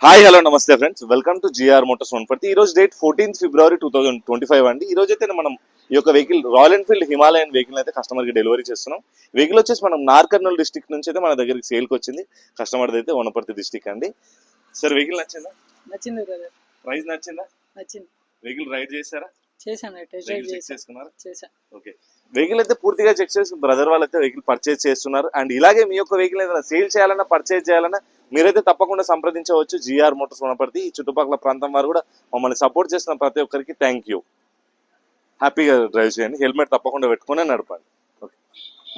Hi hello నమస్తే friends, welcome to GR Motors Wanaparthy. ఈ రోజు డేట్ 14 ఫిబ్రవరి 2025 అండి. ఈ రోజు అయితే మనం ఈ యొక్క vehicle royal Enfield Himalayan vehicle అయితే కస్టమర్ కి డెలివరీ చేస్తున్నాం. వెహికల్ వచ్చేసి మనం నార్కర్నూల్ డిస్ట్రిక్ట్ నుంచి అయితే మన దగ్గరికి సేల్కి వచ్చింది. కస్టమర్ అయితే వనపర్తి డిస్ట్రిక్ట్ అండి. సార్ వెహికల్ నచ్చిందా? నచ్చింది బ్రదర్. ప్రైస్ నచ్చిందా? నచ్చింది. వెహికల్ రైడ్ చేశారా? చేశాను, టెస్ట్ డ్రైవ్ చేసుకున్నారా? చేశాను. ఓకే, వెహికల్ అయితే పూర్తిగా చెక్ చేసి బ్రదర్ వాళ్ళు అయితే వెహికల్ పర్చేజ్ చేస్తున్నారు. అండ్ ఇలాగే మీ యొక్క వెహికల్ ఏదైనా సేల్ చేయాలన్నా పర్చేజ్ చేయాలన్నా మీరైతే తప్పకుండా సంప్రదించవచ్చు జిఆర్ మోటార్స్ వనపర్తి. ఈ చుట్టుపక్కల ప్రాంతం వారు కూడా మమ్మల్ని సపోర్ట్ చేసిన ప్రతి ఒక్కరికి థ్యాంక్ యూ. హ్యాపీగా డ్రైవ్ చేయండి, హెల్మెట్ తప్పకుండా పెట్టుకుని నడపండి.